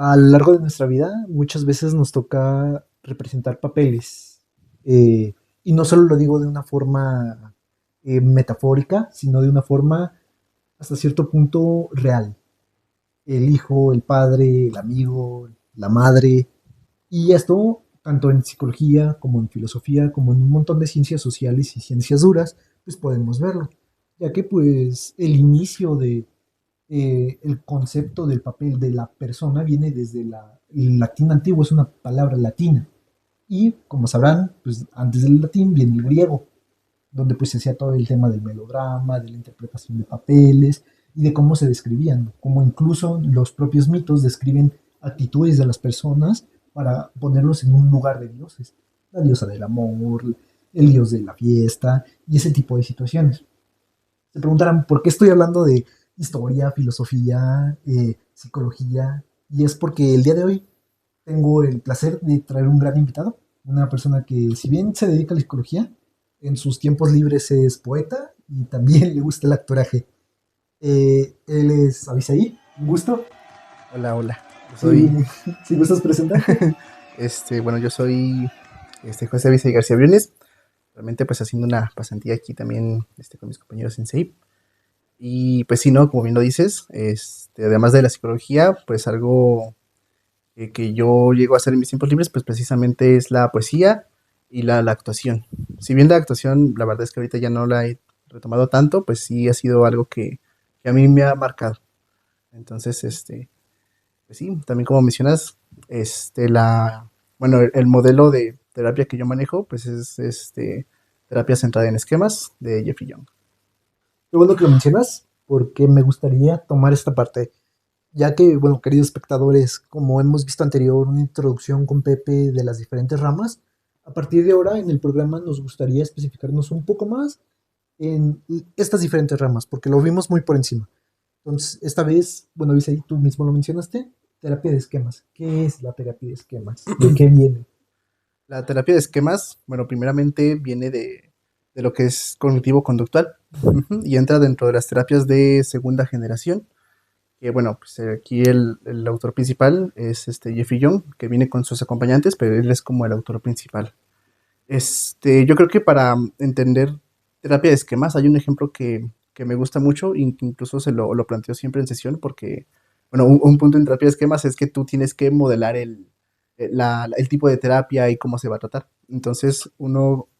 A lo largo de nuestra vida, muchas veces nos toca representar papeles. Y no solo lo digo de una forma metafórica, sino de una forma hasta cierto punto real. El hijo, el padre, el amigo, la madre. Y esto, tanto en psicología como en filosofía, como en un montón de ciencias sociales y ciencias duras, pues podemos verlo. Ya que pues el inicio de el concepto del papel de la persona viene desde el latín antiguo, es una palabra latina. Y como sabrán, pues antes del latín viene el griego, donde pues se hacía todo el tema del melodrama, de la interpretación de papeles y de cómo se describían, como incluso los propios mitos describen actitudes de las personas para ponerlos en un lugar de dioses, la diosa del amor, el dios de la fiesta y ese tipo de situaciones. Se preguntarán por qué estoy hablando de historia, filosofía, psicología, y es porque el día de hoy tengo el placer de traer un gran invitado, una persona que si bien se dedica a la psicología, en sus tiempos libres es poeta y también le gusta el actoraje. Él es Abisaí, un gusto. Hola, hola. Yo Si, soy, si gustas presentarte. bueno, yo soy José Vicente García Briones. Realmente, pues haciendo una pasantía aquí también con mis compañeros en CEIP. Y pues sí, ¿no? Como bien lo dices, además de la psicología, pues algo que yo llego a hacer en mis tiempos libres, pues precisamente es la poesía y la actuación. Si bien la actuación, la verdad es que ahorita ya no la he retomado tanto, pues sí ha sido algo que a mí me ha marcado. Entonces, pues sí, también como mencionas, bueno, el modelo de terapia que yo manejo, pues es terapia centrada en esquemas de Jeffrey Young. Qué bueno que lo mencionas, porque me gustaría tomar esta parte, ya que, bueno, queridos espectadores, como hemos visto anterior, una introducción con Pepe de las diferentes ramas, a partir de ahora en el programa nos gustaría especificarnos un poco más en estas diferentes ramas, porque lo vimos muy por encima. Entonces, esta vez, bueno, dice ahí, tú mismo lo mencionaste, terapia de esquemas. ¿Qué es la terapia de esquemas? ¿De qué viene? La terapia de esquemas, bueno, primeramente viene de lo que es cognitivo-conductual y entra dentro de las terapias de segunda generación. Que bueno, pues aquí el autor principal es Jeffrey Young, que viene con sus acompañantes, pero él es como el autor principal. Yo creo que para entender terapia de esquemas hay un ejemplo que me gusta mucho, incluso lo planteo siempre en sesión, porque, bueno, un punto en terapia de esquemas es que tú tienes que modelar el tipo de terapia y cómo se va a tratar. Entonces,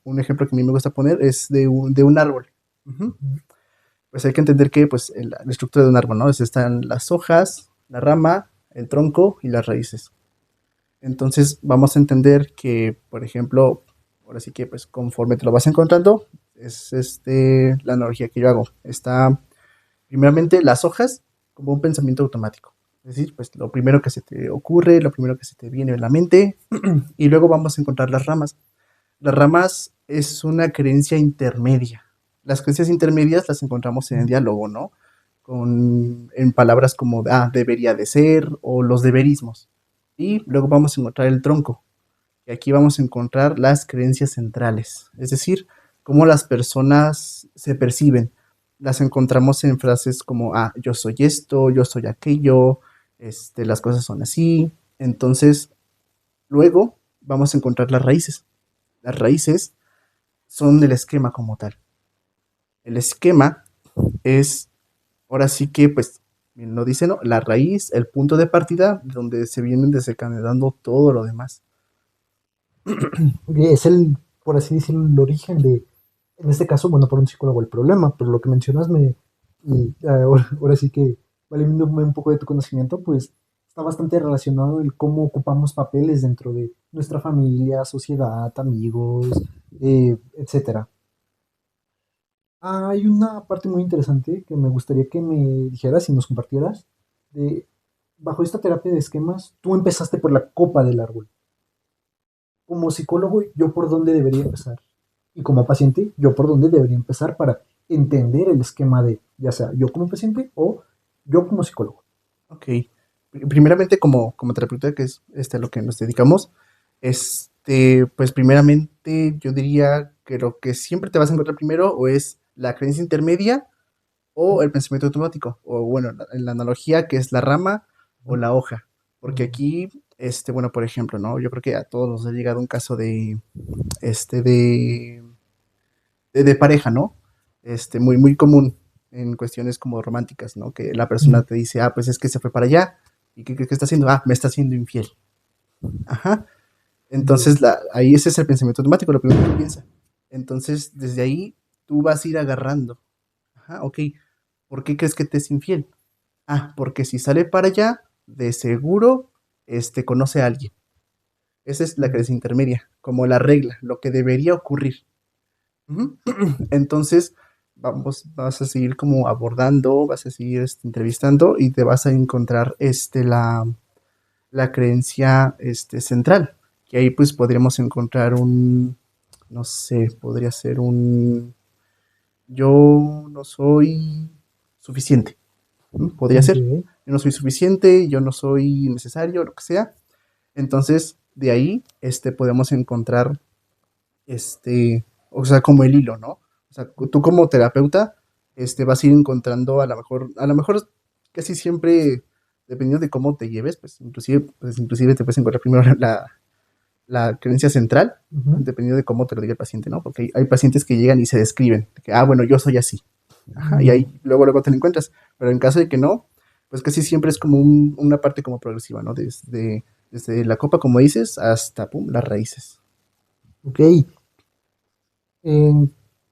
un ejemplo que a mí me gusta poner es de un árbol. Ujú. Pues hay que entender que pues, la estructura de un árbol, ¿no? Están las hojas, la rama, el tronco y las raíces. Entonces vamos a entender que, por ejemplo, ahora sí que pues conforme te lo vas encontrando, es la analogía que yo hago. Está primeramente las hojas como un pensamiento automático. Es decir, pues lo primero que se te ocurre, lo primero que se te viene a la mente, y luego vamos a encontrar las ramas. Las ramas es una creencia intermedia. Las creencias intermedias las encontramos en el diálogo, ¿no? En palabras como, debería de ser, o los deberismos. Y luego vamos a encontrar el tronco. Y aquí vamos a encontrar las creencias centrales, es decir, cómo las personas se perciben. Las encontramos en frases como, yo soy esto, yo soy aquello, las cosas son así. Entonces, luego vamos a encontrar las raíces. Las raíces son el esquema como tal. El esquema es, ahora sí que, pues, bien lo dice, ¿no? La raíz, el punto de partida donde se vienen desencadenando todo lo demás. Es el, por así decirlo, el origen de, en este caso, bueno, por un psicólogo el problema, pero lo que mencionas y ahora sí que, valiéndome un poco de tu conocimiento, pues está bastante relacionado el cómo ocupamos papeles dentro de nuestra familia, sociedad, amigos, etcétera. Hay una parte muy interesante que me gustaría que me dijeras y nos compartieras. De, bajo esta terapia de esquemas, tú empezaste por la copa del árbol. Como psicólogo, ¿yo por dónde debería empezar? Y como paciente, ¿yo por dónde debería empezar para entender el esquema de, ya sea yo como paciente o yo como psicólogo? Ok. Primeramente, como terapeuta, que es a lo que nos dedicamos, pues primeramente yo diría que lo que siempre te vas a encontrar primero o es la creencia intermedia o el pensamiento automático, o bueno, en la analogía que es la rama o Ujú. la hoja. Porque aquí, bueno, por ejemplo, ¿no? Yo creo que a todos nos ha llegado un caso este, de, de pareja, ¿no? Muy, muy común en cuestiones como románticas, ¿no? Que la persona Mm, te dice, pues es que se fue para allá. ¿Y qué está haciendo? Me está haciendo infiel. Ajá. ya. Entonces, ahí ese es el pensamiento automático, lo primero que piensa. Entonces, desde ahí, tú vas a ir agarrando. Ajá, ok. ¿Por qué crees que te es infiel? Porque si sale para allá, de seguro, conoce a alguien. Esa es la Mm, creencia intermedia, como la regla, lo que debería ocurrir. Ujú. Entonces, vas a seguir como abordando, vas a seguir entrevistando y te vas a encontrar la creencia central, que ahí pues podríamos encontrar no sé, podría ser yo no soy suficiente. Podría ser, ok. yo no soy suficiente, yo no soy necesario, lo que sea. Entonces, de ahí, podemos encontrar, o sea, como el hilo, ¿no? O sea, tú como terapeuta, vas a ir encontrando a lo mejor casi siempre, dependiendo de cómo te lleves, pues inclusive te puedes encontrar primero la creencia central, Ujú. dependiendo de cómo te lo diga el paciente, ¿no? Porque hay pacientes que llegan y se describen, de que, bueno, yo soy así. Ajá, y Mm, ahí luego te lo encuentras. Pero en caso de que no, pues casi siempre es como una parte como progresiva, ¿no? Desde la copa, como dices, hasta, pum, las raíces. ok. En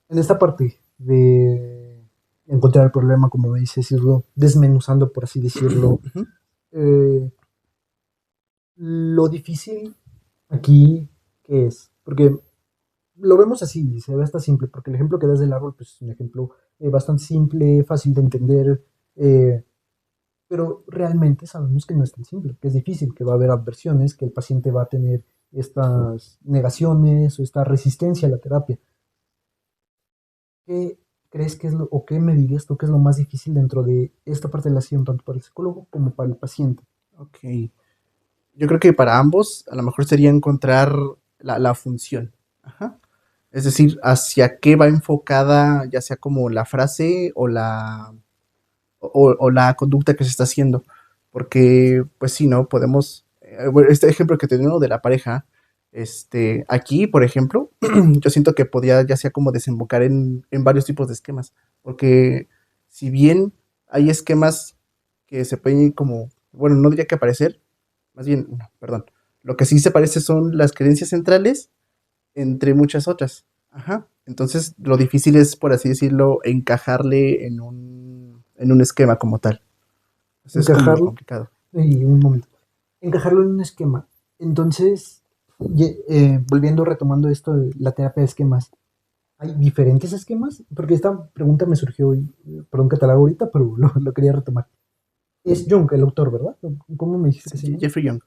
esta parte de encontrar el problema, como me dices, irlo desmenuzando, por así decirlo, Ujú, eh, lo difícil aquí, ¿qué es? Porque lo vemos así, se ve hasta simple, porque el ejemplo que das del árbol, pues es un ejemplo bastante simple, fácil de entender, eh, pero realmente sabemos que no es tan simple, que es difícil, que va a haber adversiones, que el paciente va a tener estas negaciones o esta resistencia a la terapia. ¿Qué crees que es lo, o qué me dirías tú que es lo más difícil dentro de esta parte de la sesión, tanto para el psicólogo como para el paciente? ok. Yo creo que para ambos, a lo mejor sería encontrar la función. Ajá. Es decir, hacia qué va enfocada, ya sea como la frase o la conducta que se está haciendo. Porque, pues sí, ¿no? Podemos, bueno, este ejemplo que tenemos de la pareja, aquí, por ejemplo, yo siento que podría ya sea como desembocar en varios tipos de esquemas. Porque si bien hay esquemas que se pueden como, bueno, no diría que aparecer, más bien, no, perdón. Lo que sí se parece son las creencias centrales entre muchas otras. Ajá. Entonces, lo difícil es, por así decirlo, encajarle en un esquema como tal. Eso es como lo Encajarlo, complicado. y un momento, encajarlo en un esquema. Entonces, volviendo, retomando esto de la terapia de esquemas, ¿hay diferentes esquemas? Porque esta pregunta me surgió hoy, perdón que te la hago ahorita, pero lo quería retomar. Es Jung, el autor, ¿verdad? ¿Cómo me dijiste que Sí, se llama? Jeffrey Young.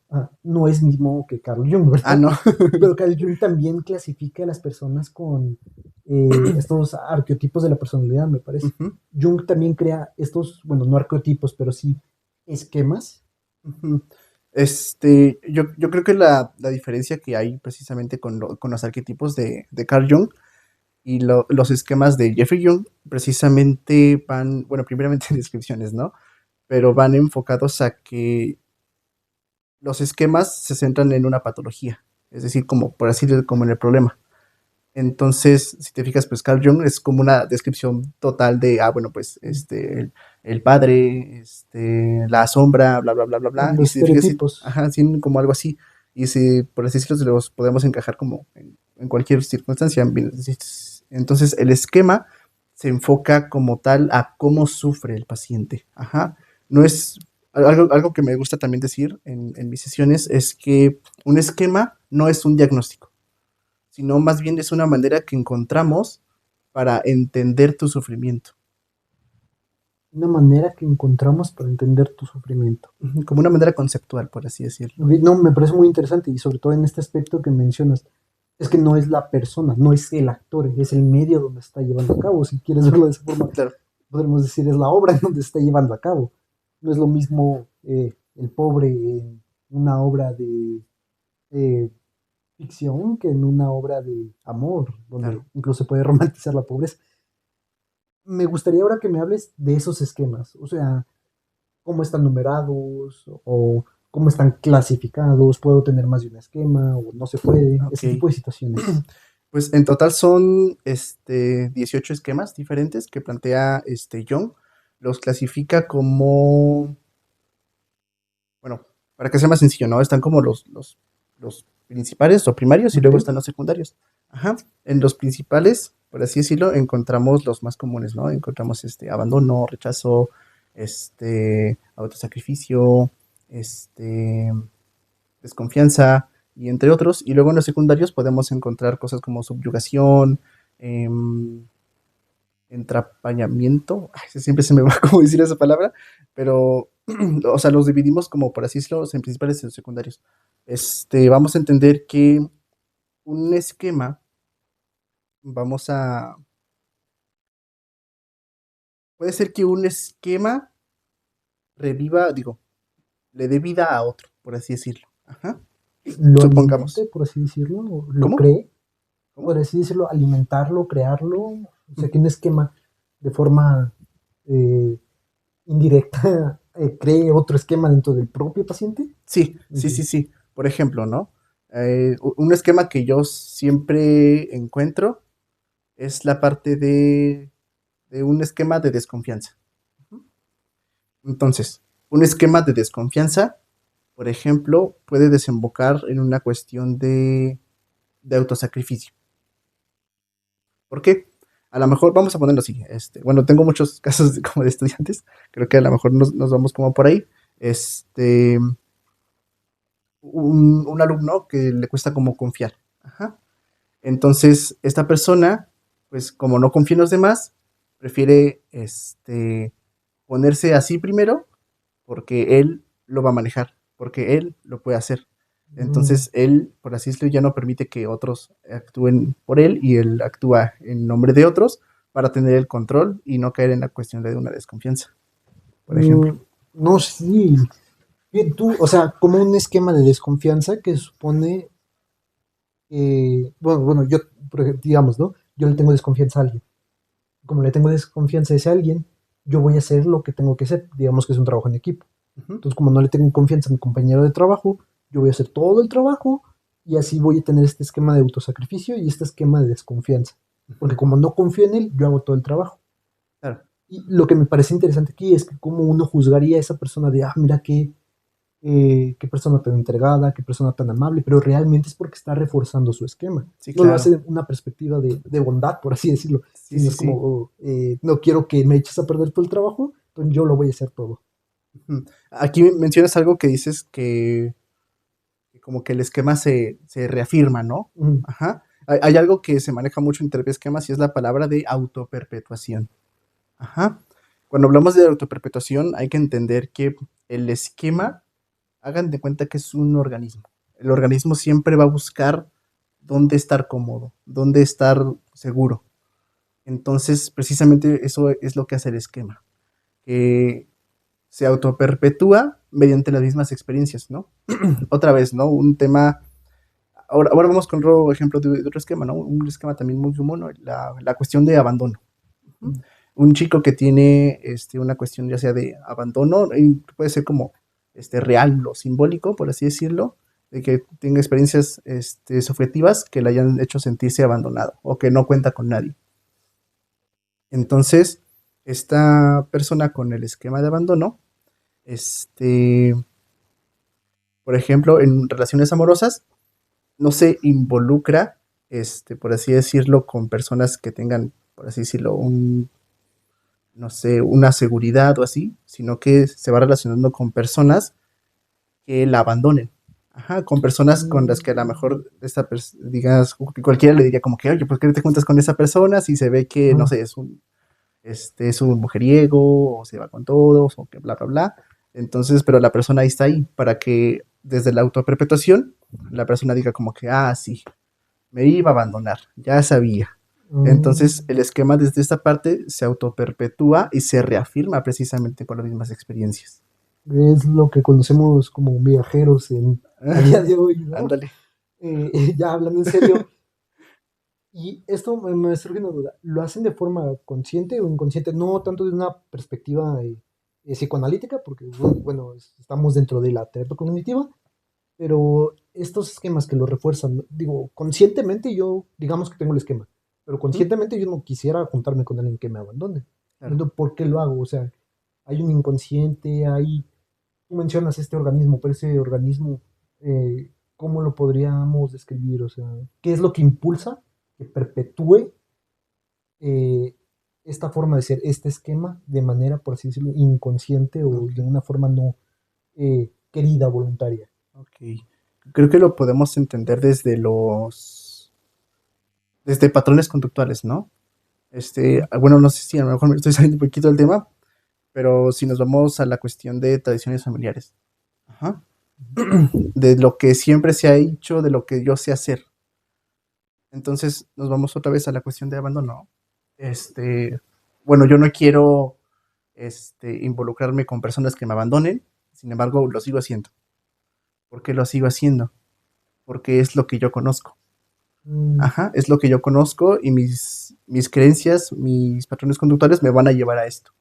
No es mismo que Carl Jung, ¿verdad? No. Pero Carl Jung también clasifica a las personas con estos arqueotipos de la personalidad, me parece. Ujú, Jung también crea estos, bueno, no arqueotipos, pero sí esquemas. ujú. Yo creo que la diferencia que hay precisamente con los arquetipos de Carl Jung y los esquemas de Jeffrey Jung precisamente van, bueno, primeramente en descripciones, ¿no? Pero van enfocados a que los esquemas se centran en una patología, es decir, como por así decirlo, como en el problema. Entonces, si te fijas, pues Carl Jung es como una descripción total de, bueno, pues el padre, la sombra, bla, bla, bla, bla, bla. Y Los si te fijas, sí, estereotipos. ajá, sí, como algo así. Y si, por así decirlo, los podemos encajar como en cualquier circunstancia. Entonces, el esquema se enfoca como tal a cómo sufre el paciente. Ajá. No es algo que me gusta también decir en mis sesiones, es que un esquema no es un diagnóstico, sino más bien es una manera que encontramos para entender tu sufrimiento. Una manera que encontramos para entender tu sufrimiento. Ujú, como una manera conceptual, por así decirlo. Ok, no, me parece muy interesante y sobre todo en este aspecto que mencionas, es que no es la persona, no es el actor, es el medio donde se está llevando a cabo. Si quieres verlo de esa forma, Claro, podemos decir es la obra en donde se está llevando a cabo. No es lo mismo el pobre en una obra de eh, ficción que en una obra de amor, donde claro. incluso se puede romantizar la pobreza. Me gustaría ahora que me hables de esos esquemas, o sea, cómo están numerados o cómo están clasificados, puedo tener más de un esquema o no se puede, Ok. ese tipo de situaciones. Pues en total son 18 esquemas diferentes que plantea Jung. Los clasifica como, bueno, para que sea más sencillo, ¿no? Están como los principales o primarios y Ok. luego están los secundarios. Ajá. En los principales, por así decirlo, encontramos los más comunes, ¿no? Encontramos abandono, rechazo, autosacrificio, este, desconfianza y entre otros. Y luego en los secundarios podemos encontrar cosas como subyugación, em, entrapañamiento. Ay, siempre se me va como decir esa palabra, pero, o sea, los dividimos como, por así decirlo, en principales y en secundarios. Vamos a entender que un esquema, vamos a, puede ser que un esquema reviva, digo, le dé vida a otro, por así decirlo. Ajá. Lo alimente, Supongamos. por así decirlo, o lo ¿Cómo? cree, ¿Cómo? por así decirlo, alimentarlo, crearlo, o sea, que un esquema de forma eh, indirecta cree otro esquema dentro del propio paciente. Sí, sí, sí, Entiendo. sí. Por ejemplo, ¿no? Un esquema que yo siempre encuentro es la parte de un esquema de desconfianza. Entonces, un esquema de desconfianza, por ejemplo, puede desembocar en una cuestión de autosacrificio. ¿Por qué? A lo mejor, vamos a ponerlo así, bueno, tengo muchos casos como de estudiantes, creo que a lo mejor nos vamos como por ahí. Este, un alumno que le cuesta como confiar. Ajá. Entonces, esta persona, pues como no confía en los demás, prefiere ponerse así primero porque él lo va a manejar, porque él lo puede hacer. Mm, Entonces, él, por así decirlo, ya no permite que otros actúen por él y él actúa en nombre de otros para tener el control y no caer en la cuestión de una desconfianza, por ejemplo. mm, no, sí. Bien, tú, o sea, como un esquema de desconfianza que supone, bueno, yo, por ejemplo, digamos, ¿no? Yo le tengo desconfianza a alguien. Como le tengo desconfianza a ese alguien, yo voy a hacer lo que tengo que hacer. Digamos que es un trabajo en equipo. Ujú, Entonces, como no le tengo confianza a mi compañero de trabajo, yo voy a hacer todo el trabajo y así voy a tener este esquema de autosacrificio y este esquema de desconfianza. ujú, Porque como no confío en él, yo hago todo el trabajo. claro. Y lo que me parece interesante aquí es que cómo uno juzgaría a esa persona de, mira qué persona tan entregada, qué persona tan amable, pero realmente es porque está reforzando su esquema. Sí, No lo hace claro. de una perspectiva de bondad, por así decirlo, Sí, sino sí, es como, sí. no quiero que me eches a perder todo el trabajo, entonces yo lo voy a hacer todo. Ujú. Aquí mencionas algo que dices que como que el esquema se reafirma, ¿no? Mm, Ajá. Hay algo que se maneja mucho en terapia de esquemas y es la palabra de autoperpetuación. Ajá. Cuando hablamos de autoperpetuación hay que entender que el esquema, hagan de cuenta que es un organismo. El organismo siempre va a buscar dónde estar cómodo, dónde estar seguro. Entonces, precisamente eso es lo que hace el esquema, que se autoperpetúa mediante las mismas experiencias, ¿no? Otra vez, ¿no? Un tema. Ahora vamos con otro ejemplo de otro esquema, ¿no? Un esquema también muy común, ¿no? La cuestión de abandono. ¿Uh? mm, Un chico que tiene una cuestión ya sea de abandono, y puede ser como real o simbólico, por así decirlo, de que tenga experiencias subjetivas que le hayan hecho sentirse abandonado o que no cuenta con nadie. Entonces, esta persona con el esquema de abandono, este, por ejemplo, en relaciones amorosas, no se involucra, por así decirlo, con personas que tengan, por así decirlo, no sé, una seguridad o así, sino que se va relacionando con personas que la abandonen. Ajá, con personas con las que a lo mm, mejor digas, que cualquiera le diría como que, oye, ¿por qué te juntas con esa persona si se ve que, no ajá. sé, es un mujeriego, o se va con todos, o que bla, bla, bla? Entonces, pero la persona ahí está ahí para que desde la autoperpetuación la persona diga como que, sí, me iba a abandonar, ya sabía. Entonces, el Mm, esquema desde esta parte se autoperpetúa y se reafirma precisamente con las mismas experiencias. es lo que conocemos como viajeros a día de hoy, ¿no? Ándale. Ya hablando en serio, y esto me surge una duda, ¿lo hacen de forma consciente o inconsciente? No tanto de una perspectiva psicoanalítica, porque bueno, estamos dentro de la terapia cognitiva, pero estos esquemas que lo refuerzan, digo, conscientemente yo, digamos que tengo el esquema, pero Ujú, conscientemente yo no quisiera juntarme con alguien que me abandone. claro. No, ¿por qué lo hago? O sea, hay un inconsciente, hay, tú mencionas este organismo, pero ese organismo, ¿cómo lo podríamos describir? O sea, ¿qué es lo que impulsa que perpetúe eh, esta forma de ser, este esquema, de manera, por así decirlo, inconsciente o Ok, de una forma no querida, voluntaria? ok. Creo que lo podemos entender desde patrones conductuales, ¿no? Bueno, no sé si a lo mejor me estoy saliendo un poquito del tema, pero si nos vamos a la cuestión de tradiciones familiares, ajá, de lo que siempre se ha hecho, de lo que yo sé hacer. Entonces nos vamos otra vez a la cuestión de abandono. Este, bueno, yo no quiero involucrarme con personas que me abandonen, sin embargo, lo sigo haciendo. ¿Por qué lo sigo haciendo? Porque es lo que yo conozco. Mm, Ajá, es lo que yo conozco y mis creencias, mis patrones conductuales me van a llevar a esto.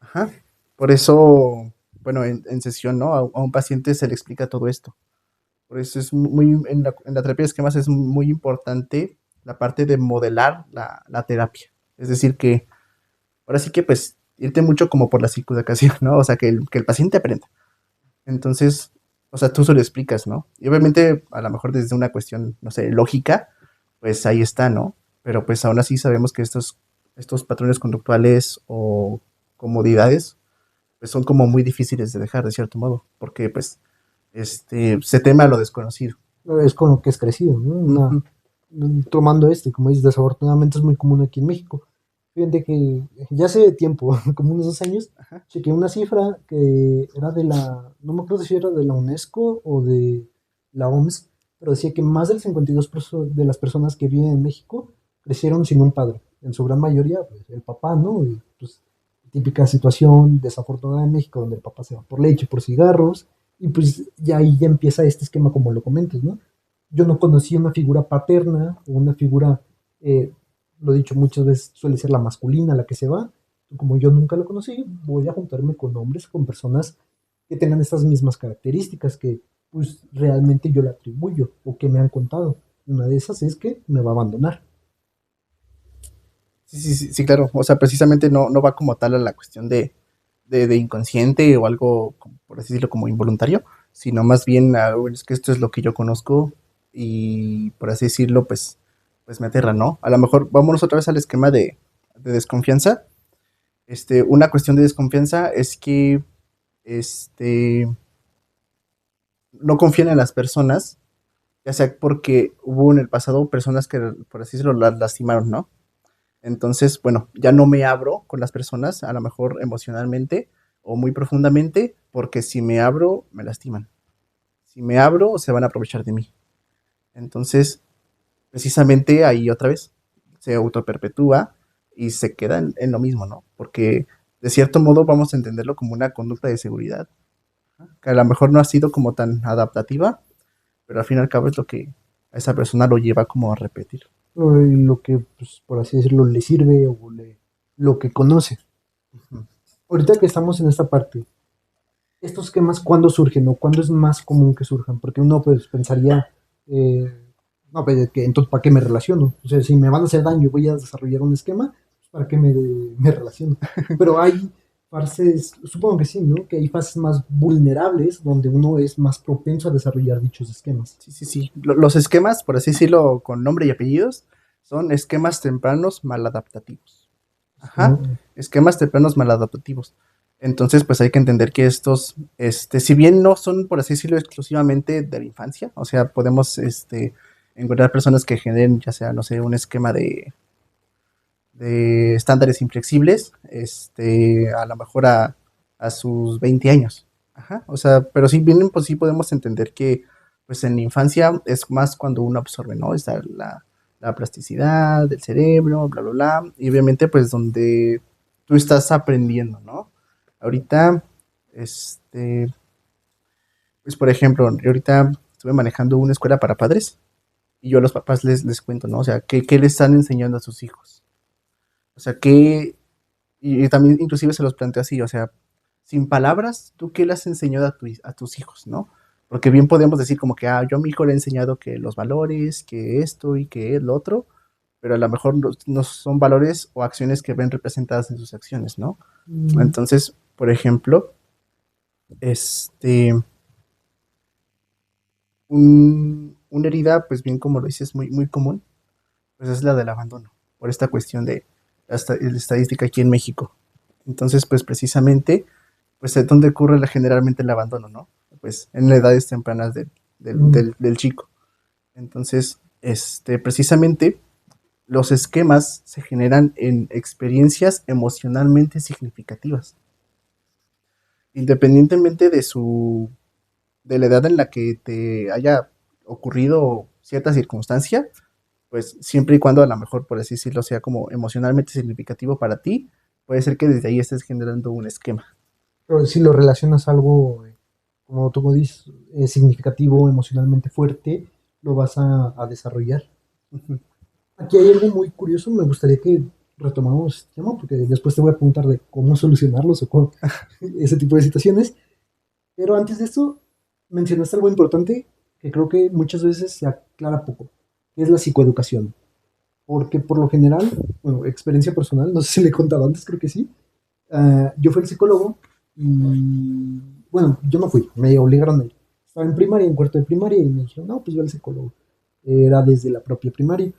Ajá. Por eso, bueno, en sesión, ¿no? A un paciente se le explica todo esto. Por eso es muy, en la terapia de esquemas es muy importante la parte de modelar la terapia. Es decir, que ahora sí que pues irte mucho como por la psicoeducación, ¿no? O sea, que el paciente aprenda. Entonces, o sea, tú se lo explicas, ¿no? Y obviamente, a lo mejor desde una cuestión, no sé, lógica, pues ahí está, ¿no? Pero pues aún así sabemos que estos patrones conductuales o comodidades, pues son como muy difíciles de dejar de cierto modo, porque pues se teme a lo desconocido. es con lo que es crecido, ¿no? Ujú, Tomando este, como dices, desafortunadamente es muy común aquí en México. Fíjate que ya hace tiempo, como unos 2 años, ajá, chequeé una cifra que era de no me acuerdo si era de la UNESCO o de la OMS, pero decía que más del 52% de las personas que viven en México crecieron sin un padre. En su gran mayoría, pues, el papá, ¿no? Y, pues, típica situación desafortunada en México, donde el papá se va por leche, por cigarros, y pues ya ahí ya empieza este esquema como lo comentas, ¿no? Yo no conocí una figura paterna o una figura, eh, lo he dicho muchas veces, suele ser la masculina la que se va. Como yo nunca lo conocí, voy a juntarme con hombres, con personas que tengan estas mismas características que pues realmente yo le atribuyo o que me han contado. Una de esas es que me va a abandonar. sí, sí, sí, sí, claro. O sea, precisamente no va como tal a la cuestión de inconsciente o algo, por así decirlo, como involuntario, sino más bien bueno, es que esto es lo que yo conozco y por así decirlo, pues me aterra, ¿no? A lo mejor vámonos otra vez al esquema de desconfianza. Una cuestión de desconfianza es que este, no confían en las personas, ya sea porque hubo en el pasado personas que, por así decirlo, las lastimaron, ¿no? Entonces, bueno, ya no me abro con las personas, a lo mejor emocionalmente o muy profundamente, porque si me abro, me lastiman. Si me abro, se van a aprovechar de mí. Entonces, precisamente ahí otra vez se autoperpetúa y se queda en lo mismo, ¿no? Porque de cierto modo vamos a entenderlo como una conducta de seguridad, que a lo mejor no ha sido como tan adaptativa, pero al fin y al cabo es lo que a esa persona lo lleva como a repetir. Lo que, pues, por así decirlo, le sirve o lo que conoce. Ujú. Ahorita que estamos en esta parte, estos esquemas, ¿cuándo surgen o cuándo es más común que surjan? Porque uno pues pensaría, eh, no, pues que entonces ¿para qué me relaciono? O sea, si me van a hacer daño, voy a desarrollar un esquema, pues, ¿para qué me relaciono? Pero hay fases, supongo que sí, ¿no? Que hay fases más vulnerables donde uno es más propenso a desarrollar dichos esquemas. Sí, sí, sí. Los esquemas, por así decirlo, con nombre y apellidos, son esquemas tempranos maladaptativos. Ajá, ¿No? esquemas tempranos maladaptativos. Entonces, pues hay que entender que estos, si bien no son, por así decirlo, exclusivamente de la infancia, o sea, podemos, encontrar personas que generen, ya sea, no sé, un esquema de estándares inflexibles, a lo mejor a sus 20 años. Ajá, o sea, pero sí bien, pues sí podemos entender que, pues en la infancia es más cuando uno absorbe, ¿no? Está la plasticidad del cerebro, bla, bla, bla, y obviamente pues donde tú estás aprendiendo, ¿no? Ahorita, este, pues por ejemplo, yo ahorita estuve manejando una escuela para padres y yo a los papás les cuento, ¿no? O sea, ¿qué le están enseñando a sus hijos? O sea, y también inclusive se los planteo así, o sea, sin palabras, ¿tú qué le has enseñado a tus hijos, no? Porque bien podemos decir como que, yo a mi hijo le he enseñado que los valores, que esto y que lo otro, pero a lo mejor no son valores o acciones que ven representadas en sus acciones, ¿no? Mm, Entonces, por ejemplo, este, una herida, pues bien como lo dices, muy, muy común, pues es la del abandono, por esta cuestión de la estadística aquí en México. Entonces, pues precisamente, pues es donde ocurre generalmente el abandono, ¿no? Pues en las edades tempranas mm. del chico. Entonces, precisamente los esquemas se generan en experiencias emocionalmente significativas, independientemente de la edad en la que te haya ocurrido cierta circunstancia, pues siempre y cuando a lo mejor, por así decirlo, sea como emocionalmente significativo para ti, puede ser que desde ahí estés generando un esquema. Pero si lo relacionas a algo, como tú dices, significativo, emocionalmente fuerte, lo vas a desarrollar. Ujú. Aquí hay algo muy curioso, me gustaría que retomamos este tema, porque después te voy a preguntar de cómo solucionarlos o cómo, ese tipo de situaciones. Pero antes de esto, mencionaste algo importante que creo que muchas veces se aclara poco, que es la psicoeducación. Porque por lo general, bueno, experiencia personal, no sé si le he contado antes, creo que sí. Yo fui al psicólogo y, bueno, yo no fui, me obligaron a ir. Estaba en primaria, en cuarto de primaria, y me dijeron, no, pues ve al psicólogo. Era desde la propia primaria.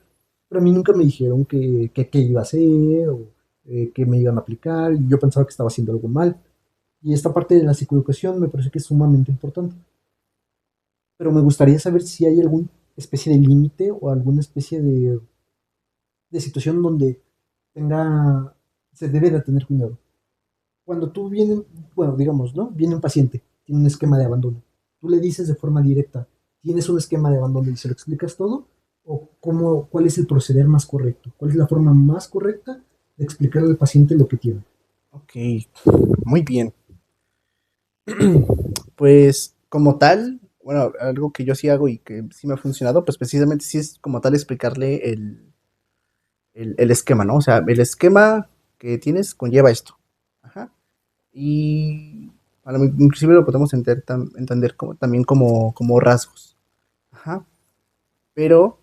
Pero a mí nunca me dijeron que qué iba a hacer o que me iban a aplicar. Y yo pensaba que estaba haciendo algo mal. Y esta parte de la psicoeducación me parece que es sumamente importante. Pero me gustaría saber si hay alguna especie de límite o alguna especie de situación donde tenga, se debe de tener cuidado. Cuando tú vienes, bueno, digamos, ¿no? Viene un paciente, tiene un esquema de abandono. Tú le dices de forma directa, tienes un esquema de abandono y se lo explicas todo, o cómo, cuál es el proceder más correcto, cuál es la forma más correcta de explicarle al paciente lo que tiene. Ok, muy bien. Pues como tal, bueno, algo que yo sí hago y que sí me ha funcionado, pues precisamente sí es como tal explicarle el esquema, ¿no? O sea, el esquema que tienes conlleva esto. Ajá. Y inclusive lo podemos entender como, también como rasgos. Ajá. Pero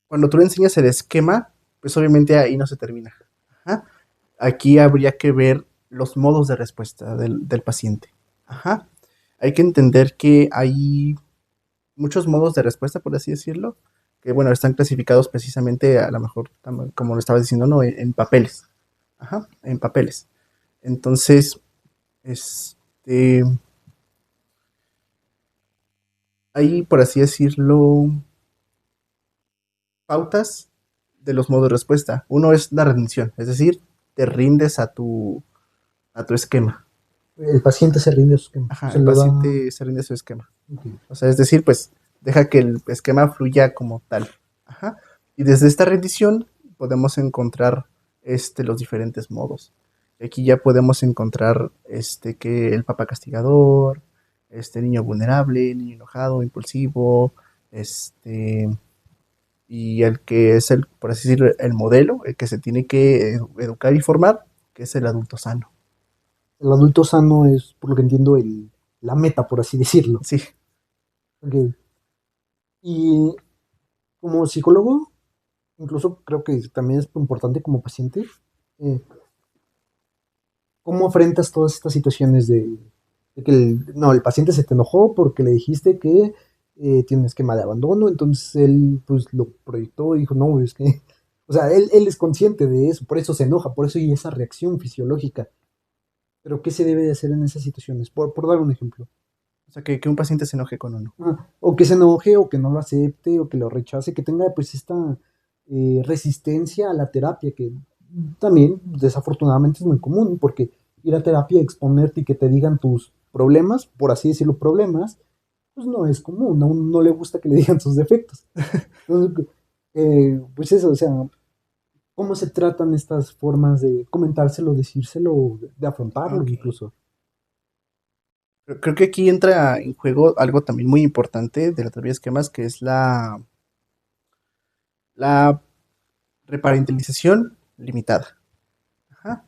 cuando tú le enseñas el esquema, pues obviamente ahí no se termina. Ajá. Aquí habría que ver los modos de respuesta del paciente. Ajá. Hay que entender que hay muchos modos de respuesta, por así decirlo, que bueno, están clasificados precisamente a lo mejor, como lo estaba diciendo, ¿no? En papeles. Ajá, en papeles. Entonces, este, hay, por así decirlo, pautas de los modos de respuesta. Uno es la rendición, es decir, te rindes a tu esquema. El paciente se rinde a su esquema, Ajá, se el lo da. paciente se rinde a su esquema. Ok. O sea, es decir, pues deja que el esquema fluya como tal. Ajá. Y desde esta rendición podemos encontrar los diferentes modos. Aquí ya podemos encontrar que el papá castigador, niño vulnerable, niño enojado, impulsivo, este y el que es el, por así decirlo, el modelo, el que se tiene que educar y formar, que es el adulto sano. El adulto sano es, por lo que entiendo, la meta, por así decirlo. Sí, Ok. Y como psicólogo, incluso creo que también es importante como paciente, eh, ¿cómo afrentas todas estas situaciones de que no, el paciente se te enojó porque le dijiste que tiene un esquema de abandono, entonces él pues lo proyectó y dijo, no, es que, o sea, él es consciente de eso, por eso se enoja, por eso hay esa reacción fisiológica, pero ¿qué se debe de hacer en esas situaciones? Por dar un ejemplo. o sea, que un paciente se enoje con uno. O que se enoje, o que no lo acepte, o que lo rechace, que tenga pues esta resistencia a la terapia, que también desafortunadamente es muy común, porque ir a terapia, exponerte y que te digan tus problemas, por así decirlo, problemas, pues no es común, a uno no le gusta que le digan sus defectos. Entonces, pues eso, o sea, ¿cómo se tratan estas formas de comentárselo, decírselo, de afrontarlo Ok. incluso? Creo que aquí entra en juego algo también muy importante de la terapia de esquemas, que es la reparentalización limitada. Ajá.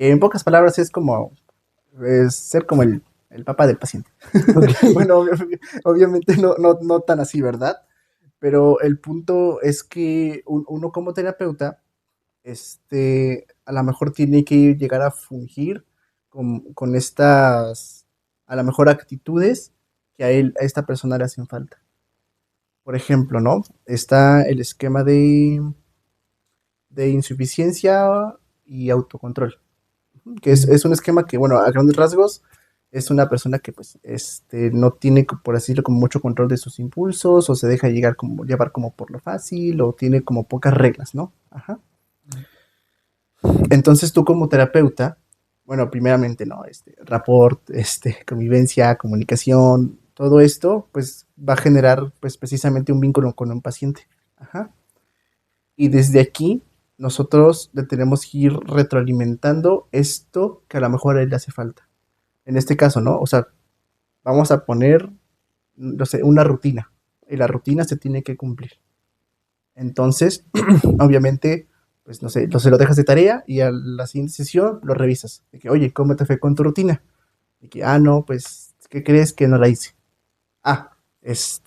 que en pocas palabras es como ser como el papá del paciente. Ok. Bueno, obviamente no tan así, ¿verdad? Pero el punto es que uno como terapeuta, a lo mejor tiene que llegar a fungir con estas, a lo mejor actitudes que a esta persona le hacen falta. Por ejemplo, ¿no? Está el esquema de insuficiencia y autocontrol, que es un esquema que, bueno, a grandes rasgos, es una persona que, pues, no tiene, por así decirlo, como mucho control de sus impulsos, o se deja llevar como por lo fácil, o tiene como pocas reglas, ¿no? Ajá. Entonces tú como terapeuta, bueno, primeramente, ¿no? Rapport, convivencia, comunicación, todo esto, pues, va a generar, pues, precisamente un vínculo con un paciente. Ajá. Y desde aquí, nosotros le tenemos que ir retroalimentando esto que a lo mejor a él le hace falta. En este caso, ¿no? O sea, vamos a poner, no sé, una rutina. Y la rutina se tiene que cumplir. Entonces, obviamente, pues no sé, se lo dejas de tarea y a la siguiente sesión lo revisas. De que, oye, ¿cómo te fue con tu rutina? Y que, no, pues, ¿qué crees que no la hice? Ah, pues,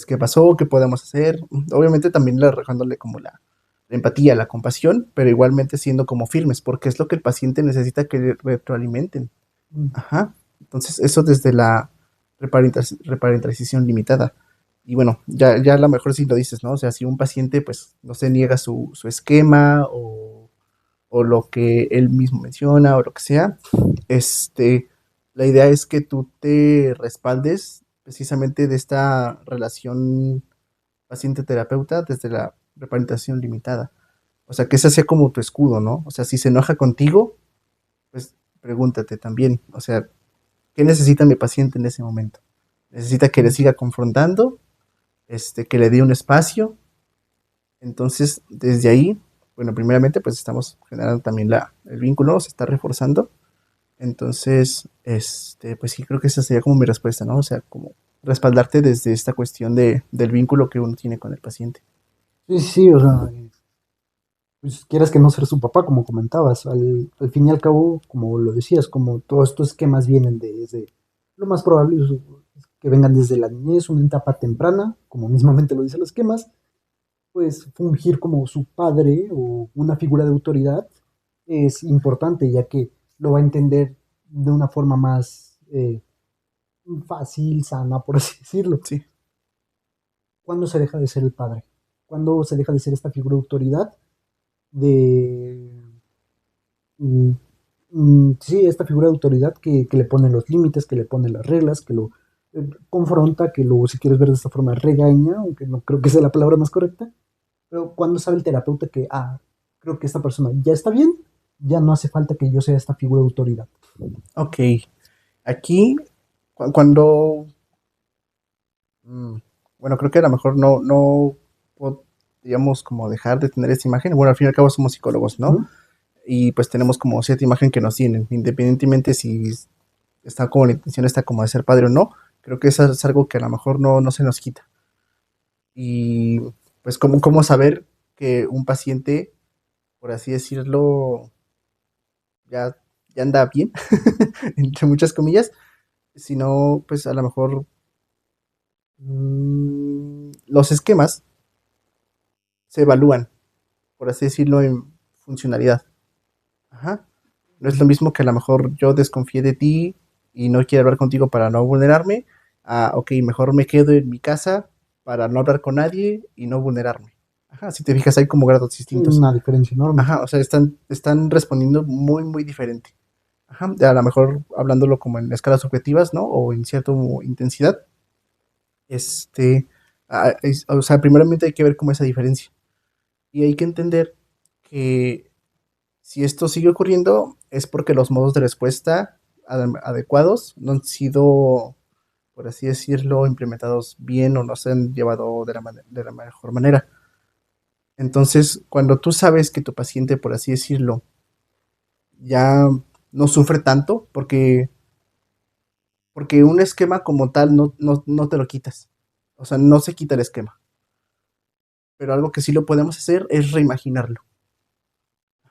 ¿qué pasó? ¿Qué podemos hacer? Obviamente también dejándole como la empatía, la compasión, pero igualmente siendo como firmes, porque es lo que el paciente necesita que le retroalimenten. Ajá. Entonces, eso desde la reparentalización limitada. Y bueno, ya a lo mejor si lo dices, ¿no? O sea, si un paciente, pues, no se niega su esquema o lo que él mismo menciona o lo que sea, la idea es que tú te respaldes precisamente de esta relación paciente-terapeuta desde la reparentación limitada. O sea, que ese sea como tu escudo, ¿no? O sea, si se enoja contigo, pues pregúntate también, o sea, ¿qué necesita mi paciente en ese momento? ¿Necesita que le siga confrontando? Que le dé un espacio. Entonces, desde ahí, bueno, primeramente, pues estamos generando también el vínculo, se está reforzando. Entonces, pues sí, creo que esa sería como mi respuesta, ¿no? O sea, como respaldarte desde esta cuestión del vínculo que uno tiene con el paciente. Sí, sí, o sea, pues quieras que no ser su papá, como comentabas, al fin y al cabo, como lo decías, como todos estos esquemas vienen desde, lo más probable es que vengan desde la niñez, una etapa temprana, como mismamente lo dicen los esquemas, pues fungir como su padre o una figura de autoridad es importante, ya que lo va a entender de una forma más fácil, sana, por así decirlo. Sí, ¿Cuándo se deja de ser el padre? ¿Cuándo se deja de ser esta figura de autoridad? De mm, sí, esta figura de autoridad que le pone los límites, que le pone las reglas, que lo confronta, que lo, si quieres ver de esta forma, regaña, aunque no creo que sea la palabra más correcta. Pero cuando sabe el terapeuta que, creo que esta persona ya está bien, ya no hace falta que yo sea esta figura de autoridad. ok. Aquí, cuando, mm, bueno, creo que a lo mejor no podríamos como dejar de tener esa imagen. Bueno, al fin y al cabo somos psicólogos, ¿no? Ujú. Y pues tenemos como cierta imagen que nos tienen, independientemente si está como la intención está como de ser padre o no. Creo que eso es algo que a lo mejor no se nos quita. Y pues cómo saber que un paciente, por así decirlo, ya, ya anda bien, entre muchas comillas, sino pues a lo mejor los esquemas se evalúan, por así decirlo, en funcionalidad. Ajá. No es lo mismo que a lo mejor yo desconfíe de ti y no quiero hablar contigo para no vulnerarme. Ok, mejor me quedo en mi casa para no hablar con nadie y no vulnerarme. Ajá, si te fijas, hay como grados Sí, distintos. una diferencia enorme. Ajá, o sea, están respondiendo muy, muy diferente. Ajá, a lo mejor hablándolo como en escalas subjetivas, ¿no? O en cierta intensidad. Este, o sea, primeramente hay que ver cómo esa diferencia. Y hay que entender que si esto sigue ocurriendo es porque los modos de respuesta adecuados no han sido, por así decirlo, implementados bien o no se han llevado de la mejor manera. Entonces, cuando tú sabes que tu paciente, por así decirlo, ya no sufre tanto, porque un esquema como tal no te lo quitas. O sea, no se quita el esquema. Pero algo que sí lo podemos hacer es reimaginarlo.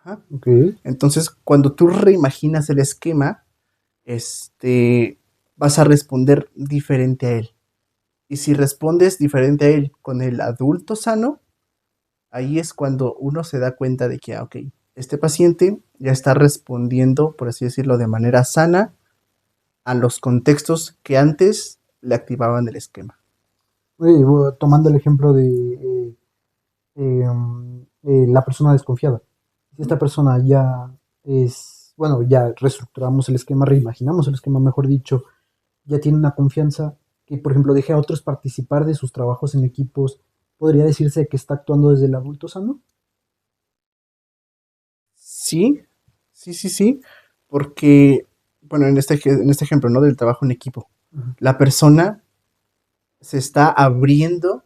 Ajá. Ok. Entonces, cuando tú reimaginas el esquema, este, vas a responder diferente a él. Y si respondes diferente a él con el adulto sano, ahí es cuando uno se da cuenta de que, ok, este paciente ya está respondiendo, por así decirlo, de manera sana a los contextos que antes le activaban el esquema. Oye, tomando el ejemplo de la persona desconfiada. Si esta persona ya es, bueno, ya reestructuramos el esquema, reimaginamos el esquema, mejor dicho, ya tiene una confianza que, por ejemplo, deje a otros participar de sus trabajos en equipos, podría decirse que está actuando desde el adulto sano. Sí, sí, porque, bueno, en este ejemplo, ¿no? Del trabajo en equipo, Ujú. la persona se está abriendo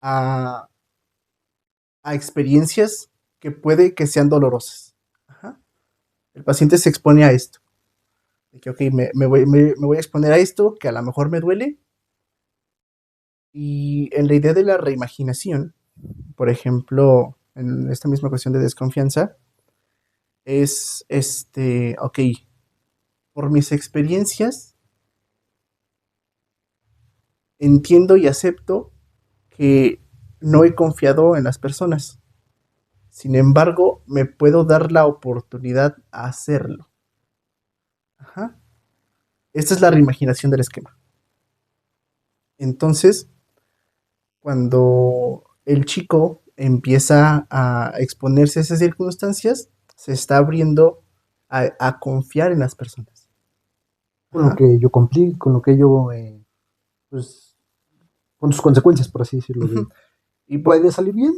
a, a experiencias que puede que sean dolorosas. Ajá. El paciente se expone a esto. De que, ok, me voy a exponer a esto, que a lo mejor me duele. Y en la idea de la reimaginación, por ejemplo, en esta misma cuestión de desconfianza, es, ok, por mis experiencias, entiendo y acepto que no he confiado en las personas. Sin embargo, me puedo dar la oportunidad a hacerlo. Ajá. Esta es la reimaginación del esquema. Entonces, cuando el chico empieza a exponerse a esas circunstancias, se está abriendo a confiar en las personas. Con lo Ajá. que yo cumplí, con lo que yo, pues, con sus consecuencias, por así decirlo, de Ujú. Y por, puede salir bien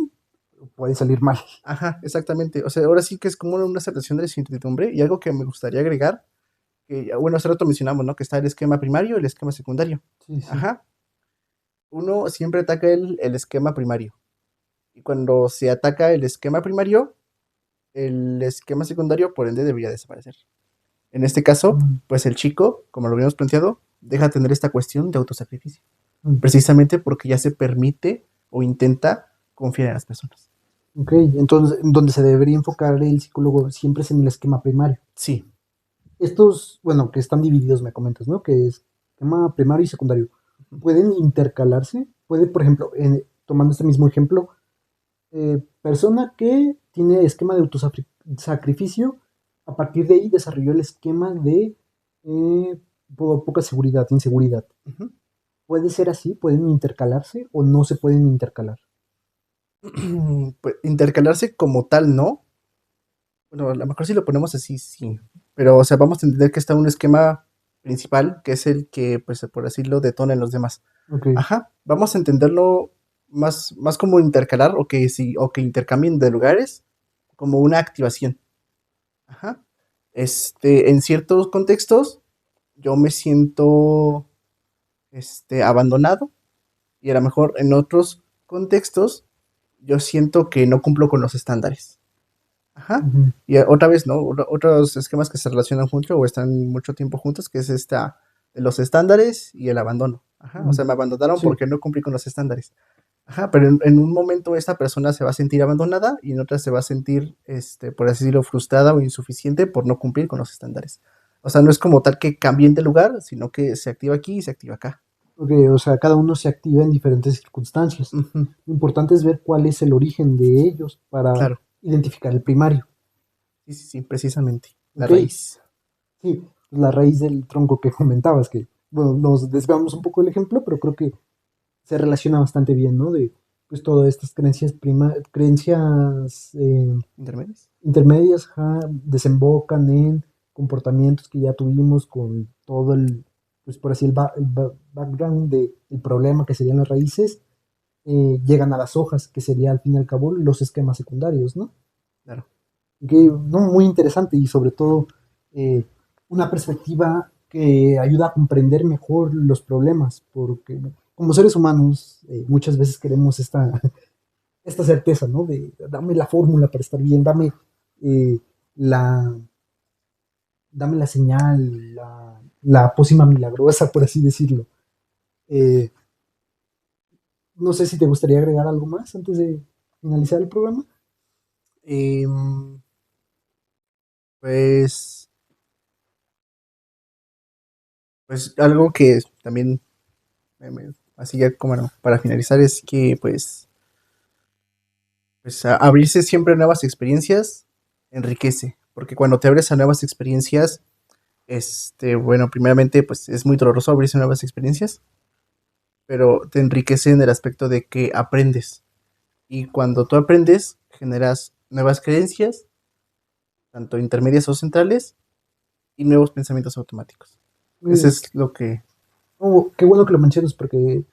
o puede salir mal. ajá, exactamente. O sea, ahora sí que es como una aceptación de la incertidumbre y algo que me gustaría agregar, que, bueno, hace rato mencionamos, ¿no? Que está el esquema primario y el esquema secundario. Sí, sí. Ajá. Uno siempre ataca el esquema primario. Y cuando se ataca el esquema primario, el esquema secundario, por ende, debería desaparecer. En este caso, Mm, pues el chico, como lo habíamos planteado, deja de tener esta cuestión de autosacrificio, mm. precisamente porque ya se permite o intenta confiar en las personas. Ok, entonces, donde se debería enfocar el psicólogo siempre es en el esquema primario. Sí. Estos, bueno, que están divididos, me comentas, ¿no? Que es esquema primario y secundario. ¿Pueden intercalarse? Puede, por ejemplo, tomando este mismo ejemplo, persona que tiene esquema de autosacrificio, a partir de ahí desarrolló el esquema de poca seguridad, inseguridad. Ujú. ¿Puede ser así? ¿Pueden intercalarse o no se pueden intercalar? Pues, intercalarse como tal, ¿no? Bueno, a lo mejor si lo ponemos así, sí. Pero, o sea, vamos a entender que está un esquema principal, que es el que, pues, por decirlo, detona en los demás. Ok. Ajá. Vamos a entenderlo más como intercalar o que, sí, o que intercambien de lugares como una activación. Ajá. En ciertos contextos, yo me siento, abandonado y a lo mejor en otros contextos, yo siento que no cumplo con los estándares. Ajá. Ujú, Y otra vez, ¿no? Otros esquemas que se relacionan juntos o están mucho tiempo juntos, que es esta de los estándares y el abandono. Ajá. O ujú. sea, me abandonaron Sí, porque no cumplí con los estándares. Ajá, pero en un momento esta persona se va a sentir abandonada y en otra se va a sentir, por así decirlo, frustrada o insuficiente por no cumplir con los estándares. O sea, no es como tal que cambien de lugar, sino que se activa aquí y se activa acá. ok, o sea, cada uno se activa en diferentes circunstancias. Ujú. Lo importante es ver cuál es el origen de ellos para Claro, identificar el primario. sí, precisamente. La Ok, raíz. sí, la raíz del tronco que comentabas, que, bueno, nos desviamos un poco del ejemplo, pero creo que se relaciona bastante bien, ¿no? De, pues, todas estas creencias ¿Intermedios? intermedias, ajá, desembocan en comportamientos que ya tuvimos con todo el, pues por así background del problema que serían las raíces, llegan a las hojas, que sería al fin y al cabo los esquemas secundarios, ¿no? Claro. Que, no, muy interesante y sobre todo eh, una perspectiva que ayuda a comprender mejor los problemas, porque como seres humanos muchas veces queremos esta certeza, ¿no? De dame la fórmula para estar bien, eh, la, dame la señal, la pócima milagrosa, por así decirlo. Eh, no sé si te gustaría agregar algo más antes de finalizar el programa. Em, pues, pues algo que también, así ya como no, para finalizar, es que pues abrirse siempre a nuevas experiencias enriquece, porque cuando te abres a nuevas experiencias, bueno, primeramente, pues es muy doloroso abrirse a nuevas experiencias, pero te enriquece en el aspecto de que aprendes. Y cuando tú aprendes, generas nuevas creencias, tanto intermedias o centrales, y nuevos pensamientos automáticos. Ese Mm, es lo que... oh, qué bueno que lo mencionas porque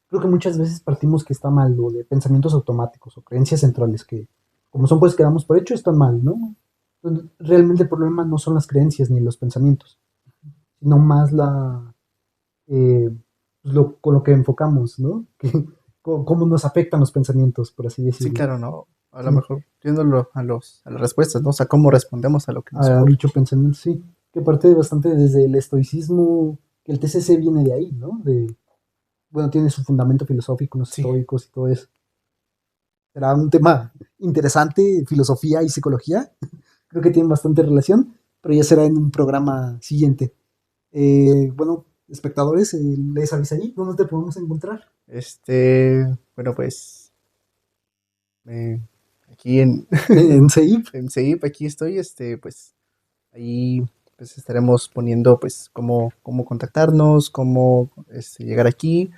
creo que muchas veces partimos que está mal lo de pensamientos automáticos o creencias centrales que como son pues que damos por hecho están mal, ¿no? Entonces, realmente el problema no son las creencias ni los pensamientos, sino más eh, pues, con lo que enfocamos, ¿no? Que, cómo nos afectan los pensamientos, por así Sí, decirlo. claro, ¿no? A lo Sí, mejor viéndolo a las respuestas, ¿no? O sea, cómo respondemos a lo que nos a ocurre. dicho pensamiento, sí, que parte bastante desde el estoicismo, que el TCC viene de ahí, ¿no? Bueno, tiene su fundamento filosófico, los Sí, estoicos y todo eso. Será un tema interesante, filosofía y psicología. Creo que tienen bastante relación, pero ya será en un programa siguiente. Bueno, espectadores, les avisaría dónde te podemos encontrar. bueno, pues eh, aquí en, En CEIP. en CEIP, aquí estoy, pues ahí pues estaremos poniendo pues cómo contactarnos, cómo llegar aquí,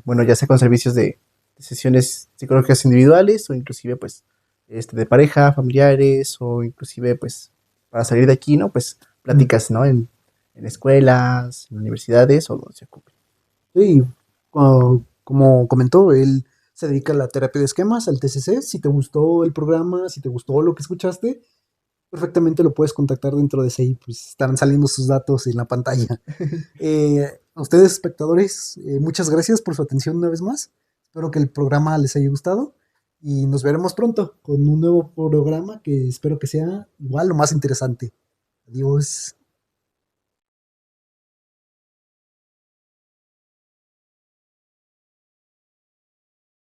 bueno, ya sea con servicios de sesiones psicológicas individuales o inclusive pues de pareja, familiares o inclusive pues para salir de aquí, ¿no? Pues pláticas, ¿no? En escuelas, en universidades o donde se ocupe. Sí, como comentó, él se dedica a la terapia de esquemas, al TCC. Si te gustó el programa, si te gustó lo que escuchaste, perfectamente lo puedes contactar dentro de CEIP. Pues estarán saliendo sus datos en la pantalla. A ustedes, espectadores, muchas gracias por su atención una vez más. Espero que el programa les haya gustado y nos veremos pronto con un nuevo programa que espero que sea igual o más interesante. Adiós.